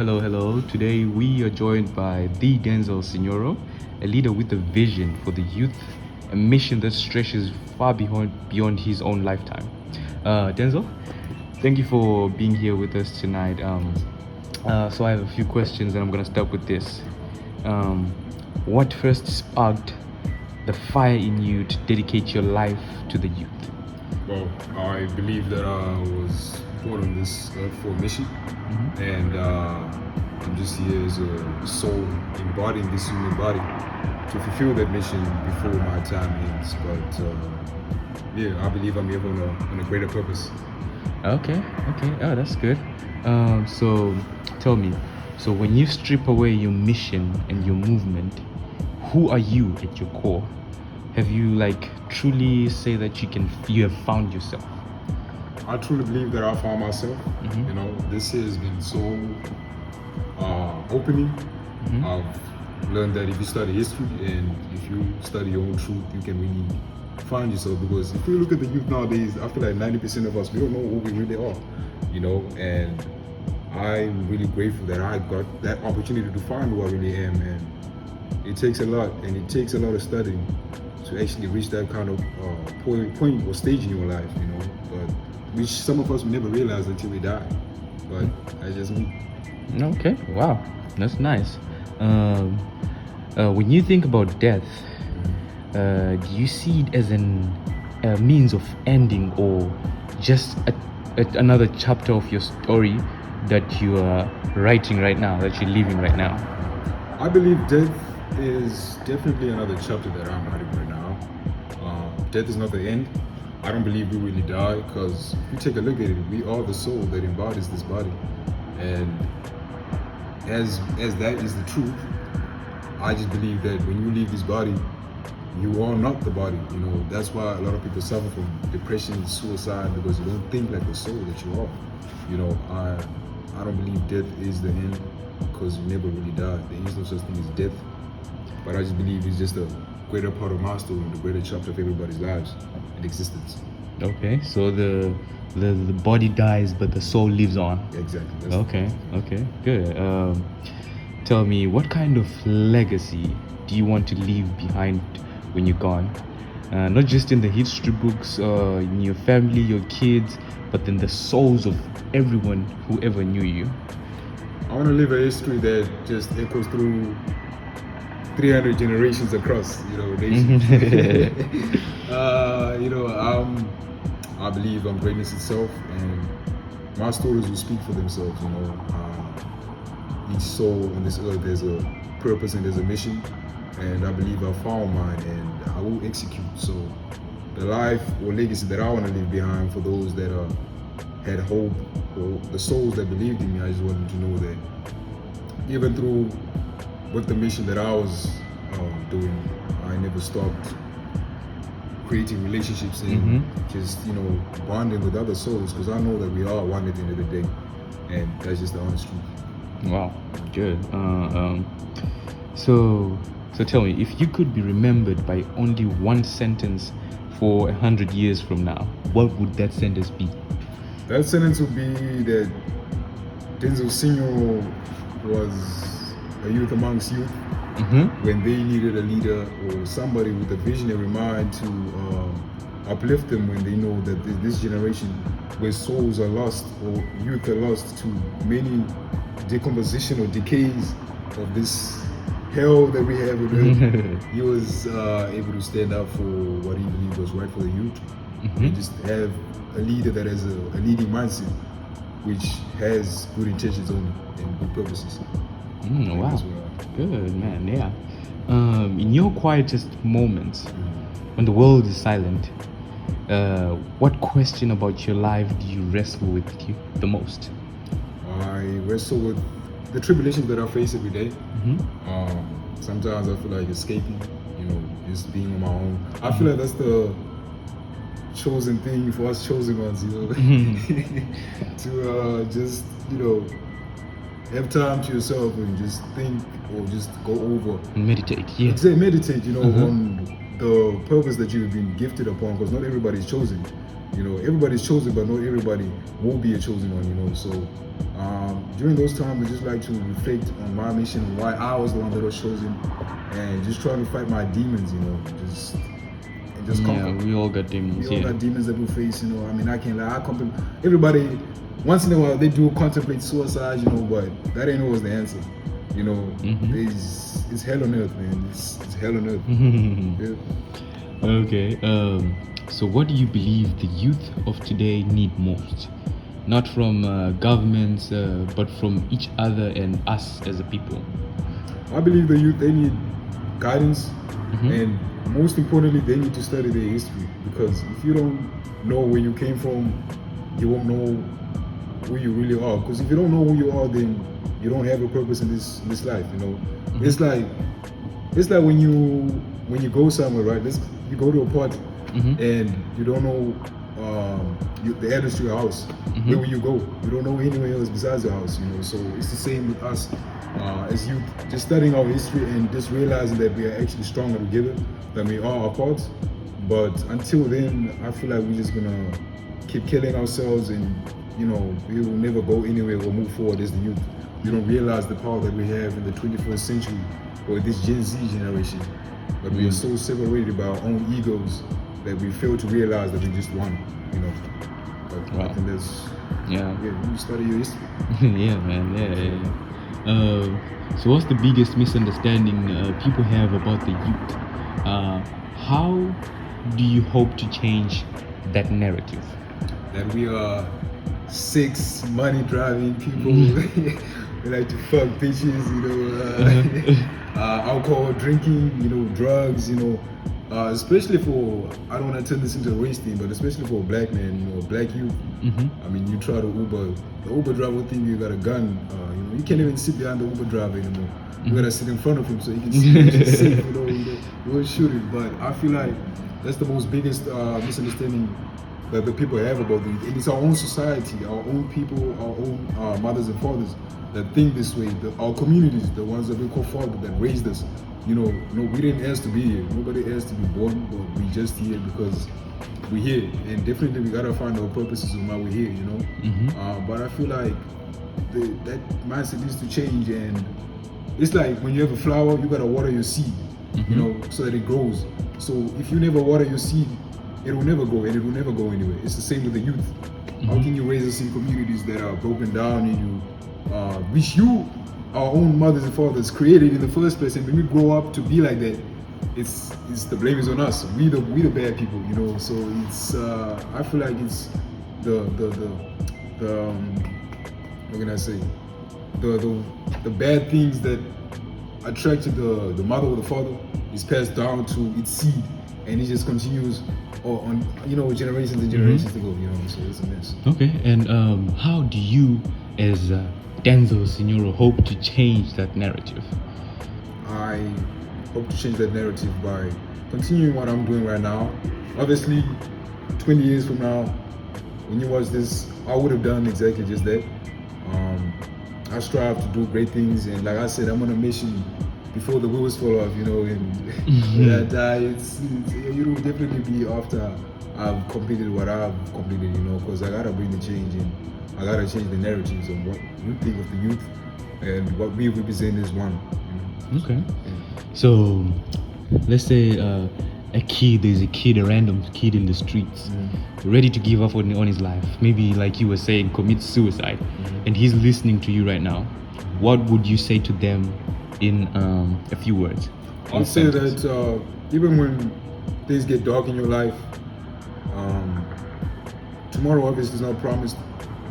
Hello, hello. Today we are joined by the Denzel Sinyoro, a leader with a vision for the youth, a mission that stretches far beyond his own lifetime. Denzel, thank you for being here with us tonight. So I have a few questions, and I'm gonna start with this. Um, what first sparked the fire in you to dedicate your life to the youth? Well, I believe that I was born on this earth for a mission, and I'm just here as a soul embodying this human body to fulfill that mission before my time ends. But yeah, I believe I'm here on a greater purpose. Okay, okay. Oh, that's good. So tell me, so when you strip away your mission and your movement, who are you at your core? Have you truly say that you have found yourself? I truly believe that I found myself. You know, this year has been so opening. I've learned that if you study history and if you study your own truth, you can really find yourself. Because if you look at the youth nowadays, I feel like 90% of us, we don't know who we really are, you know, and I'm really grateful that I got that opportunity to find who I really am. And it takes a lot, and it takes a lot of studying to actually reach that kind of point or stage in your life, you know, but which some of us will never realize until we die. But that's just me. Okay, wow, that's nice. When you think about death, do you see it as a means of ending, or just another chapter of your story that you are writing right now, that you're living right now? I believe death is definitely another chapter that I'm writing right now. Death is not the end. I don't believe we really die, because if you take a look at it, we are the soul that embodies this body. And as that is the truth, I just believe that when you leave this body, you are not the body. You know, that's why a lot of people suffer from depression and suicide, because you don't think like the soul that you are. You know, I don't believe death is the end, because you never really die. There is no such thing as death. But I just believe it's just a greater part of my story, the greater chapter of everybody's lives and existence. Okay, so the body dies, but the soul lives on. Exactly. Okay, good. Tell me, what kind of legacy do you want to leave behind when you're gone? Not just in the history books, in your family, your kids, but in the souls of everyone who ever knew you. I want to leave a history that just echoes through 300 generations across, you know, nations. You know, I believe greatness itself, and my stories will speak for themselves. You know, each soul on this earth has a purpose and there's a mission, and I believe I found mine, and I will execute. So, the life or legacy that I want to leave behind for those that had hope, or the souls that believed in me, I just want them to know that even through with the mission that I was doing, I never stopped creating relationships and just, you know, bonding with other souls, because I know that we are one at the end of the day, and that's just the honest truth. Wow, good. So tell me, if you could be remembered by only one sentence for 100 years from now, what would that sentence be? That sentence would be that Denzel Sinyoro was a youth amongst youth, when they needed a leader or somebody with a visionary mind to uplift them, when they know that this generation where souls are lost or youth are lost to many decomposition or decays of this hell that we have with it. He was able to stand up for what he believed was right for the youth, and just have a leader that has a leading mindset, which has good intentions only and good purposes. Wow, good man. Yeah. In your quietest moments, when the world is silent, what question about your life do you wrestle with you the most? I wrestle with the tribulations that I face every day. Sometimes I feel like escaping, you know, just being on my own. I feel like that's the chosen thing for us chosen ones, you know, to just, you know, have time to yourself and just think, or just go over. Meditate, yeah. Meditate, you know, on the purpose that you've been gifted upon, because not everybody is chosen. You know, everybody's chosen, but not everybody will be a chosen one. You know, so during those times, I just like to reflect on my mission and why I was the one that was chosen, and just trying to fight my demons. You know, just Yeah, conquer. we all got demons. We all Yeah. got demons that we face. You know, I mean, I can't lie. Everybody, once in a while, they do contemplate suicide. You know, but that ain't always the answer. You know, it's hell on earth, man. It's hell on earth. Yeah. Okay. So, what do you believe the youth of today need most? Not from governments, but from each other and us as a people. I believe the youth, they need guidance, and most importantly, they need to study their history, because if you don't know where you came from, you won't know who you really are. Because if you don't know who you are, then you don't have a purpose in this life. You know, it's like when you go somewhere, right? You go to a party and you don't know the address to your house. Where will you go? You don't know anywhere else besides your house. You know, so it's the same with us as youth. Just studying our history and just realizing that we are actually stronger together than we are apart. But until then, I feel like we're just gonna keep killing ourselves, and you know, we will never go anywhere or move forward as the youth. We don't realize the power that we have in the 21st century or this Gen Z generation. But we are so separated by our own egos that we fail to realize that we just one. You know, but I think that's you study your history. Yeah, man. So, what's the biggest misunderstanding people have about the youth? How do you hope to change that narrative? That we are sex, money driving people. We like to fuck bitches, you know, alcohol drinking, you know, drugs, you know. Especially for, I don't want to turn this into a race thing, but especially for a black man, you know, black youth. I mean, you try to Uber, the Uber driver think you got a gun. You know, you can't even sit behind the Uber driver anymore. You gotta sit in front of him so you can see he's safe. You know, you won't shoot it. But I feel like that's the most biggest misunderstanding that the people have about it. And it's our own society, our own people, our own mothers and fathers that think this way. Our communities, the ones that we call father, that raised us. You know, we didn't ask to be here. Nobody asked to be born, but we just here because we're here. And definitely we gotta find our purposes on why we're here, you know. But I feel like that mindset needs to change. And it's like when you have a flower, you gotta water your seed, you know, so that it grows. So if you never water your seed, it will never grow, and it will never go anywhere. It's the same with the youth. How can you raise us in communities that are broken down and which our own mothers and fathers created in the first place, and when we grow up to be like that, it's the blame is on us. We the bad people, you know. So it's I feel like it's the what can I say, the bad things that attracted the mother or the father is passed down to its seed, and it just continues on, you know, generations and generations to go, you know. So it's a mess. Okay, and how do you, as Denzel Sinyoro, hope to change that narrative? I hope to change that narrative by continuing what I'm doing right now. Obviously, 20 years from now, when you watch this, I would have done exactly just that. I strive to do great things, and like I said, I'm on a mission before the wheels fall off, you know, and when I die, it will definitely be after I've completed what I've completed, you know, because I gotta bring the change in. I gotta change the narratives on what you think of the youth and what we represent as one. You know? Okay. So, let's say there's a random kid in the streets, ready to give up on his life. Maybe, like you were saying, commit suicide, and he's listening to you right now. What would you say to them in a few words? I'll say that even when things get dark in your life, tomorrow obviously is not promised,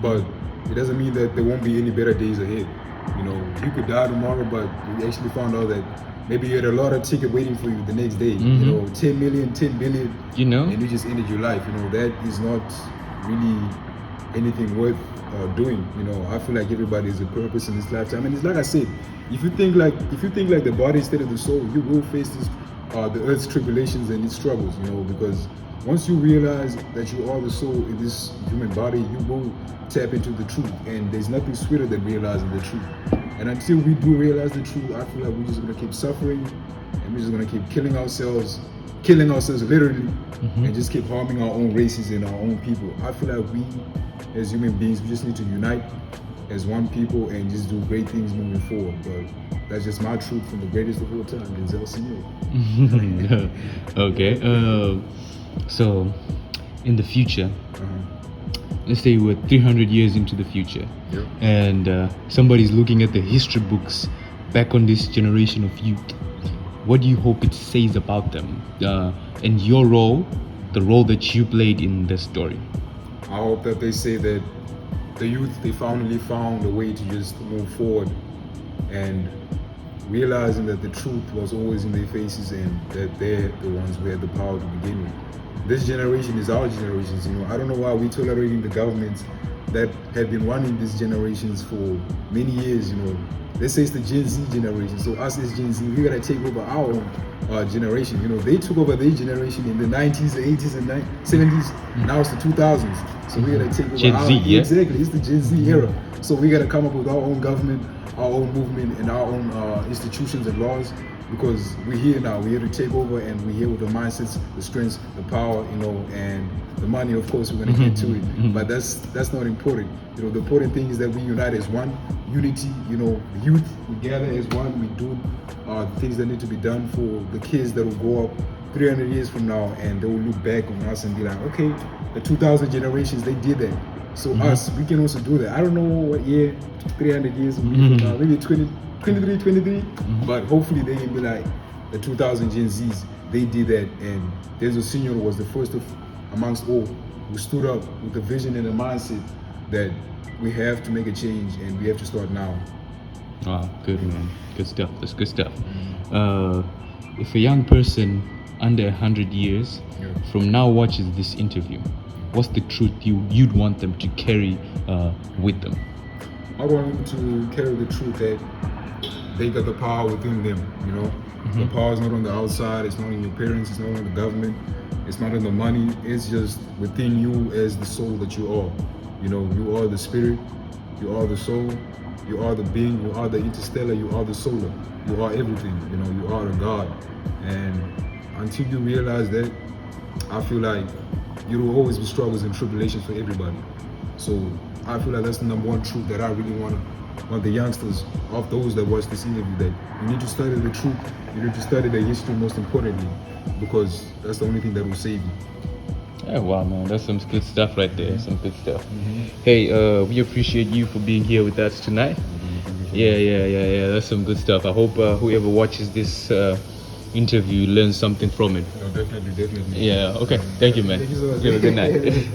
but it doesn't mean that there won't be any better days ahead. You know, you could die tomorrow, but you actually found out that maybe you had a lot of ticket waiting for you the next day. You know, 10 million, 10 billion, you know, and you just ended your life. You know, that is not really anything worth doing. You know, I feel like everybody has a purpose in this lifetime, and it's like I said, if you think like the body instead of the soul, you will face the earth's tribulations and its struggles. You know, because once you realize that you are the soul in this human body, you will tap into the truth, and there's nothing sweeter than realizing the truth. And until we do realize the truth, I feel like we're just gonna keep suffering, and we're just gonna keep killing ourselves killing ourselves literally, and just keep harming our own races and our own people. I feel like we, as human beings, we just need to unite as one people and just do great things moving forward. But that's just my truth from the greatest of all time, Denzel Sinyoro. Okay. So, in the future, let's say we're 300 years into the future, Yep. and somebody's looking at the history books back on this generation of youth. What do you hope it says about them and your role, the role that you played in the story? I hope that they say that the youth, they finally found a way to just move forward and realizing that the truth was always in their faces and that they're the ones who had the power to begin with. This generation is our generations, I don't know why we're tolerating the governments that have been running these generations for many years, Let's say it's the Gen Z generation. So us as Gen Z, we gotta take over our own generation. They took over their generation in the 90s, the 80s, and 70s. Now it's the 2000s. So we gotta take over Gen our Z, yeah? Exactly, it's the Gen Z era. So we gotta come up with our own government, our own movement, and our own institutions and laws. Because we're here now, we're here to take over, and we're here with the mindsets, the strengths, the power, and the money. Of course, we're gonna get to it, but that's not important. The important thing is that we unite as one, unity. The youth, we gather as one. We do things that need to be done for the kids that will grow up 300 years from now, and they will look back on us and be like, okay, the 2000 generations, they did that. So us, we can also do that. I don't know what year, 300 years from now, maybe 23, but hopefully they can be like the 2000 Gen Zs. They did that, and Denzel Sinyoro was the first of amongst all who stood up with the vision and the mindset that we have to make a change and we have to start now. Wow, good man, good stuff. That's good stuff. If a young person under 100 years from now watches this interview, what's the truth you'd want them to carry with them? I want them to carry the truth that they got the power within them, The power is not on the outside, it's not in your parents, it's not on the government, it's not in the money, it's just within you as the soul that you are. You are the spirit, you are the soul, you are the being, you are the interstellar, you are the solar, you are everything, you are a God. And until you realize that, I feel like there will always be struggles and tribulations for everybody. So I feel like that's the number one truth that I really want the youngsters, of those that watch this interview, that you need to study the truth, you need to study the history most importantly, because that's the only thing that will save you. Yeah, wow, man, that's some good stuff right there. Some good stuff. Hey, we appreciate you for being here with us tonight. Yeah. That's some good stuff. I hope whoever watches this interview learns something from it. No, definitely. Yeah. Okay. Thank you, man. Thank you so much. You have a good night.